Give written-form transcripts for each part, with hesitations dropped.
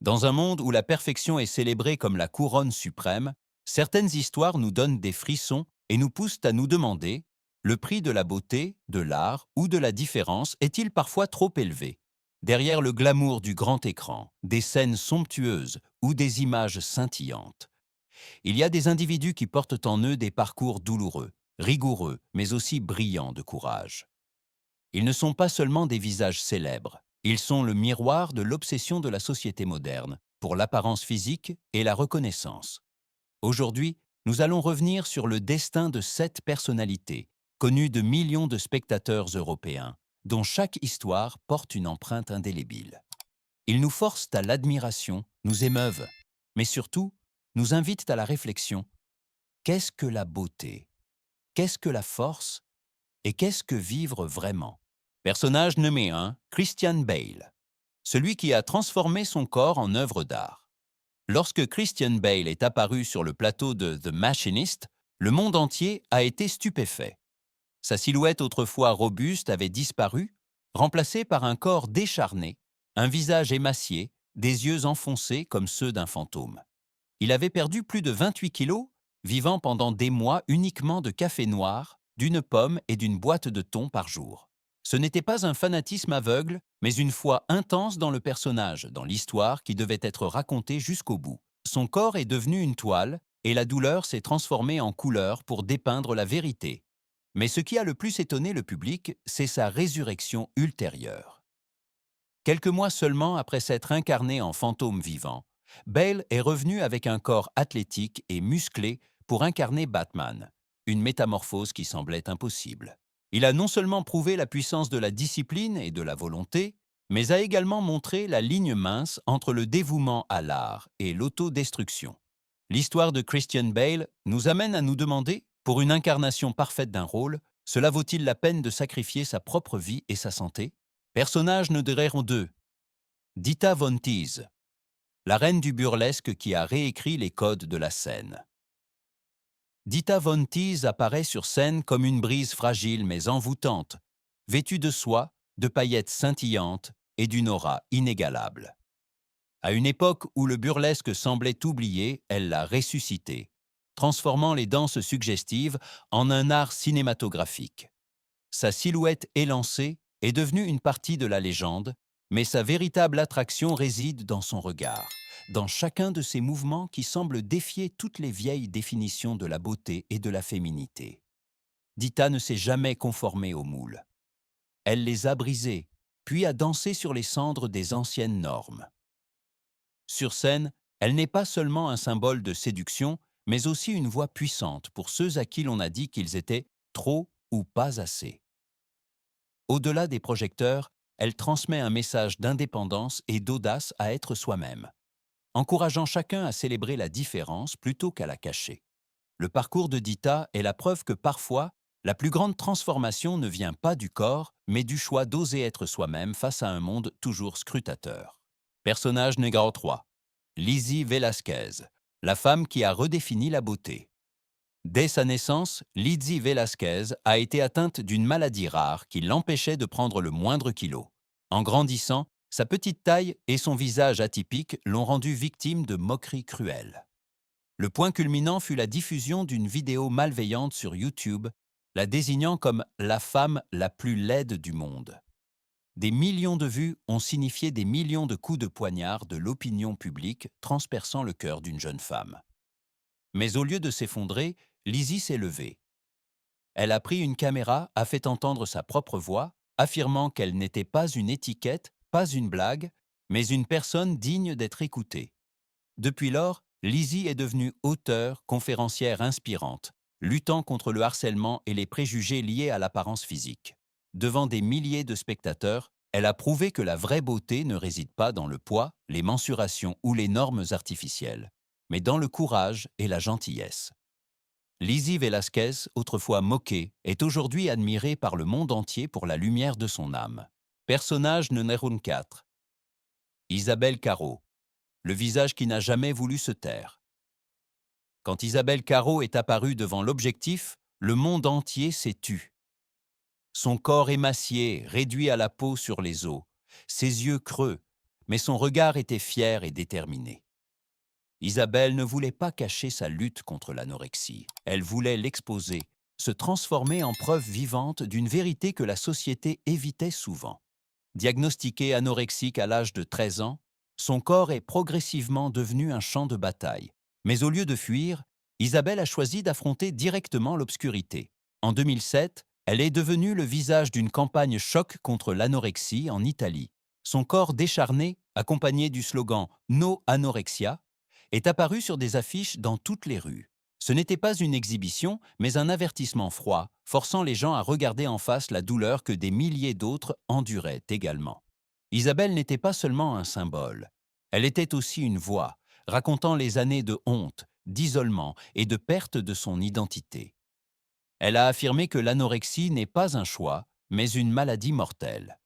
Dans un monde où la perfection est célébrée comme la couronne suprême, certaines histoires nous donnent des frissons et nous poussent à nous demander, le prix de la beauté, de l'art ou de la différence est-il parfois trop élevé? Derrière le glamour du grand écran, des scènes somptueuses ou des images scintillantes, il y a des individus qui portent en eux des parcours douloureux, rigoureux, mais aussi brillants de courage. Ils ne sont pas seulement des visages célèbres, ils sont le miroir de l'obsession de la société moderne pour l'apparence physique et la reconnaissance. Aujourd'hui, nous allons revenir sur le destin de 7 personnalités, connues de millions de spectateurs européens, dont chaque histoire porte une empreinte indélébile. Ils nous forcent à l'admiration, nous émeuvent, mais surtout, nous invitent à la réflexion. Qu'est-ce que la beauté? Qu'est-ce que la force? Et qu'est-ce que vivre vraiment? Personnage nommé 1, Christian Bale, celui qui a transformé son corps en œuvre d'art. Lorsque Christian Bale est apparu sur le plateau de The Machinist, le monde entier a été stupéfait. Sa silhouette autrefois robuste avait disparu, remplacée par un corps décharné, un visage émacié, des yeux enfoncés comme ceux d'un fantôme. Il avait perdu plus de 28 kilos, vivant pendant des mois uniquement de café noir, d'une pomme et d'une boîte de thon par jour. Ce n'était pas un fanatisme aveugle, mais une foi intense dans le personnage, dans l'histoire qui devait être racontée jusqu'au bout. Son corps est devenu une toile, et la douleur s'est transformée en couleur pour dépeindre la vérité. Mais ce qui a le plus étonné le public, c'est sa résurrection ultérieure. Quelques mois seulement après s'être incarné en fantôme vivant, Bale est revenu avec un corps athlétique et musclé pour incarner Batman, une métamorphose qui semblait impossible. Il a non seulement prouvé la puissance de la discipline et de la volonté, mais a également montré la ligne mince entre le dévouement à l'art et l'autodestruction. L'histoire de Christian Bale nous amène à nous demander, pour une incarnation parfaite d'un rôle, cela vaut-il la peine de sacrifier sa propre vie et sa santé? Personnages numéro 2. Dita Von Teese, la reine du burlesque qui a réécrit les codes de la scène. Dita Von Teese apparaît sur scène comme une brise fragile mais envoûtante, vêtue de soie, de paillettes scintillantes et d'une aura inégalable. À une époque où le burlesque semblait oublié, elle l'a ressuscité, transformant les danses suggestives en un art cinématographique. Sa silhouette élancée est devenue une partie de la légende, mais sa véritable attraction réside dans son regard, dans chacun de ses mouvements qui semblent défier toutes les vieilles définitions de la beauté et de la féminité. Dita ne s'est jamais conformée aux moules. Elle les a brisés, puis a dansé sur les cendres des anciennes normes. Sur scène, elle n'est pas seulement un symbole de séduction, mais aussi une voix puissante pour ceux à qui l'on a dit qu'ils étaient trop ou pas assez. Au-delà des projecteurs, elle transmet un message d'indépendance et d'audace à être soi-même, encourageant chacun à célébrer la différence plutôt qu'à la cacher. Le parcours de Dita est la preuve que parfois, la plus grande transformation ne vient pas du corps, mais du choix d'oser être soi-même face à un monde toujours scrutateur. Personnage numéro 3. Lizzie Velasquez, la femme qui a redéfini la beauté. Dès sa naissance, Lizzie Velasquez a été atteinte d'une maladie rare qui l'empêchait de prendre le moindre kilo. En grandissant, sa petite taille et son visage atypique l'ont rendue victime de moqueries cruelles. Le point culminant fut la diffusion d'une vidéo malveillante sur YouTube, la désignant comme la femme la plus laide du monde. Des millions de vues ont signifié des millions de coups de poignard de l'opinion publique transperçant le cœur d'une jeune femme. Mais au lieu de s'effondrer, Lizzie s'est levée. Elle a pris une caméra, a fait entendre sa propre voix, affirmant qu'elle n'était pas une étiquette, pas une blague, mais une personne digne d'être écoutée. Depuis lors, Lizzie est devenue auteure, conférencière inspirante, luttant contre le harcèlement et les préjugés liés à l'apparence physique. Devant des milliers de spectateurs, elle a prouvé que la vraie beauté ne réside pas dans le poids, les mensurations ou les normes artificielles, mais dans le courage et la gentillesse. Lizzie Velasquez, autrefois moquée, est aujourd'hui admirée par le monde entier pour la lumière de son âme. Personnage numéro 4. Isabelle Carrot, le visage qui n'a jamais voulu se taire. Quand Isabelle Carrot est apparue devant l'objectif, le monde entier s'est tu. Son corps émacié, réduit à la peau sur les os, ses yeux creux, mais son regard était fier et déterminé. Isabelle ne voulait pas cacher sa lutte contre l'anorexie. Elle voulait l'exposer, se transformer en preuve vivante d'une vérité que la société évitait souvent. Diagnostiquée anorexique à l'âge de 13 ans, son corps est progressivement devenu un champ de bataille. Mais au lieu de fuir, Isabelle a choisi d'affronter directement l'obscurité. En 2007, elle est devenue le visage d'une campagne choc contre l'anorexie en Italie. Son corps décharné, accompagné du slogan No Anorexia, est apparu sur des affiches dans toutes les rues. Ce n'était pas une exhibition, mais un avertissement froid, forçant les gens à regarder en face la douleur que des milliers d'autres enduraient également. Isabelle n'était pas seulement un symbole, elle était aussi une voix, racontant les années de honte, d'isolement et de perte de son identité. Elle a affirmé que l'anorexie n'est pas un choix, mais une maladie mortelle.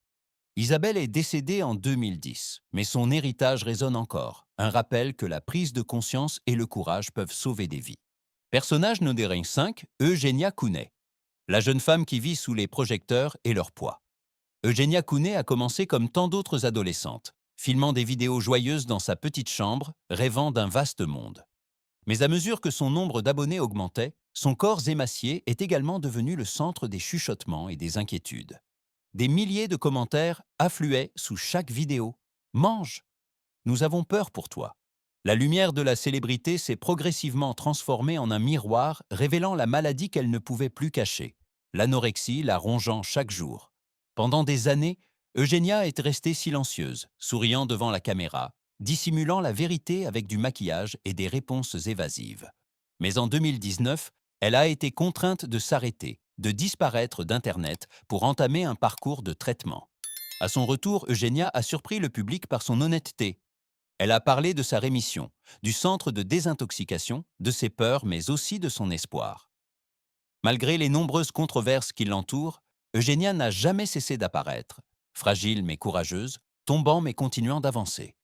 Isabelle est décédée en 2010, mais son héritage résonne encore, un rappel que la prise de conscience et le courage peuvent sauver des vies. Personnage numéro 5, Eugenia Kounet, la jeune femme qui vit sous les projecteurs et leur poids. Eugenia Kounet a commencé comme tant d'autres adolescentes, filmant des vidéos joyeuses dans sa petite chambre, rêvant d'un vaste monde. Mais à mesure que son nombre d'abonnés augmentait, son corps émacié est également devenu le centre des chuchotements et des inquiétudes. Des milliers de commentaires affluaient sous chaque vidéo. « Mange ! Nous avons peur pour toi !» La lumière de la célébrité s'est progressivement transformée en un miroir révélant la maladie qu'elle ne pouvait plus cacher, l'anorexie la rongeant chaque jour. Pendant des années, Eugenia est restée silencieuse, souriant devant la caméra, dissimulant la vérité avec du maquillage et des réponses évasives. Mais en 2019, elle a été contrainte de s'arrêter, de disparaître d'Internet pour entamer un parcours de traitement. À son retour, Eugenia a surpris le public par son honnêteté. Elle a parlé de sa rémission, du centre de désintoxication, de ses peurs, mais aussi de son espoir. Malgré les nombreuses controverses qui l'entourent, Eugenia n'a jamais cessé d'apparaître, fragile mais courageuse, tombant mais continuant d'avancer.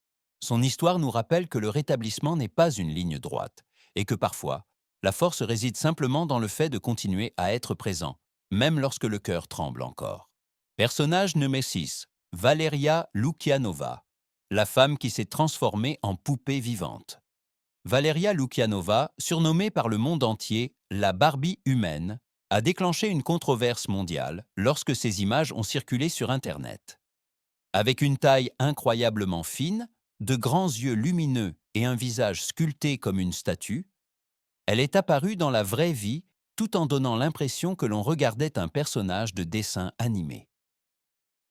Son histoire nous rappelle que le rétablissement n'est pas une ligne droite, et que parfois, la force réside simplement dans le fait de continuer à être présent, même lorsque le cœur tremble encore. Personnage numéro 6, Valeria Lukianova, la femme qui s'est transformée en poupée vivante. Valeria Lukianova, surnommée par le monde entier la Barbie humaine, a déclenché une controverse mondiale lorsque ses images ont circulé sur Internet. Avec une taille incroyablement fine, de grands yeux lumineux et un visage sculpté comme une statue, elle est apparue dans la vraie vie tout en donnant l'impression que l'on regardait un personnage de dessin animé.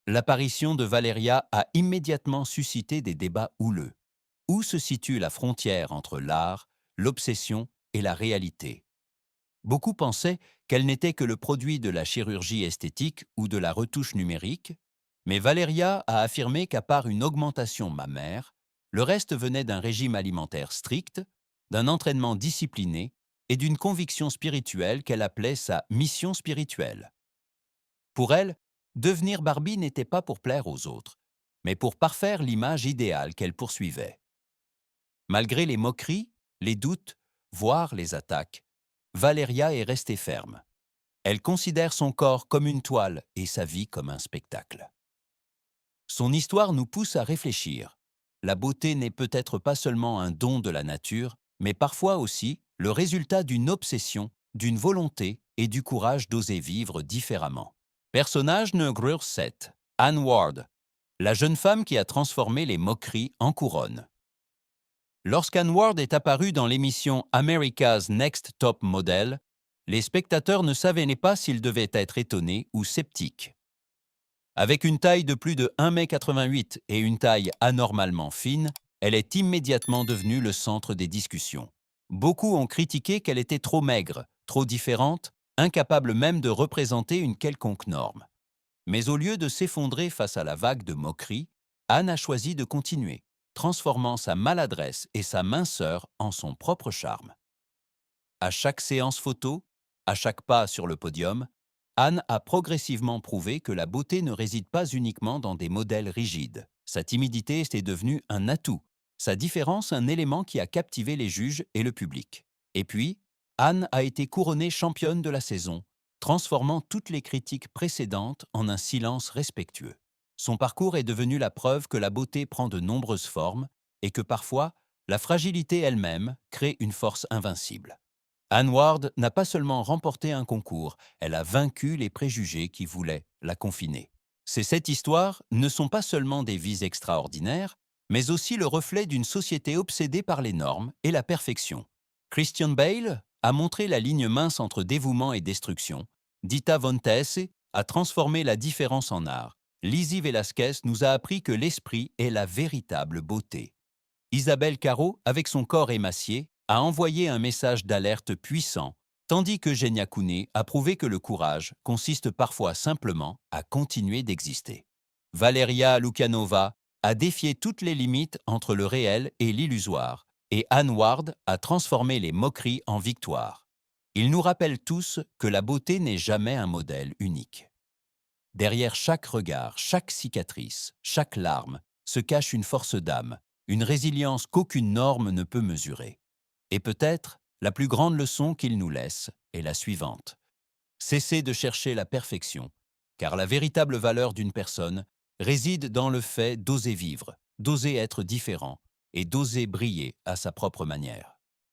L'apparition de Valeria a immédiatement suscité des débats houleux. Où se situe la frontière entre l'art, l'obsession et la réalité? Beaucoup pensaient qu'elle n'était que le produit de la chirurgie esthétique ou de la retouche numérique, mais Valeria a affirmé qu'à part une augmentation mammaire, le reste venait d'un régime alimentaire strict, d'un entraînement discipliné et d'une conviction spirituelle qu'elle appelait sa mission spirituelle. Pour elle, devenir Barbie n'était pas pour plaire aux autres, mais pour parfaire l'image idéale qu'elle poursuivait. Malgré les moqueries, les doutes, voire les attaques, Valeria est restée ferme. Elle considère son corps comme une toile et sa vie comme un spectacle. Son histoire nous pousse à réfléchir. La beauté n'est peut-être pas seulement un don de la nature, mais parfois aussi le résultat d'une obsession, d'une volonté et du courage d'oser vivre différemment. Personnage numéro 7, Anne Ward, la jeune femme qui a transformé les moqueries en couronne. Lorsqu'Anne Ward est apparue dans l'émission America's Next Top Model, les spectateurs ne savaient pas s'ils devaient être étonnés ou sceptiques. Avec une taille de plus de 1,88 m et une taille anormalement fine, elle est immédiatement devenue le centre des discussions. Beaucoup ont critiqué qu'elle était trop maigre, trop différente, incapable même de représenter une quelconque norme. Mais au lieu de s'effondrer face à la vague de moqueries, Anne a choisi de continuer, transformant sa maladresse et sa minceur en son propre charme. À chaque séance photo, à chaque pas sur le podium, Anne a progressivement prouvé que la beauté ne réside pas uniquement dans des modèles rigides. Sa timidité est devenue un atout, sa différence un élément qui a captivé les juges et le public. Et puis, Anne a été couronnée championne de la saison, transformant toutes les critiques précédentes en un silence respectueux. Son parcours est devenu la preuve que la beauté prend de nombreuses formes et que parfois, la fragilité elle-même crée une force invincible. Anne Ward n'a pas seulement remporté un concours, elle a vaincu les préjugés qui voulaient la confiner. Ces 7 histoires ne sont pas seulement des vies extraordinaires, mais aussi le reflet d'une société obsédée par les normes et la perfection. Christian Bale a montré la ligne mince entre dévouement et destruction. Dita Von Teese a transformé la différence en art. Lizzie Velasquez nous a appris que l'esprit est la véritable beauté. Isabelle Caro, avec son corps émacié, a envoyé un message d'alerte puissant, tandis que Genia Kouné a prouvé que le courage consiste parfois simplement à continuer d'exister. Valeria Lukianova a défié toutes les limites entre le réel et l'illusoire, et Anne Ward a transformé les moqueries en victoires. Ils nous rappellent tous que la beauté n'est jamais un modèle unique. Derrière chaque regard, chaque cicatrice, chaque larme, se cache une force d'âme, une résilience qu'aucune norme ne peut mesurer. Et peut-être, la plus grande leçon qu'il nous laisse est la suivante. Cessez de chercher la perfection, car la véritable valeur d'une personne réside dans le fait d'oser vivre, d'oser être différent et d'oser briller à sa propre manière.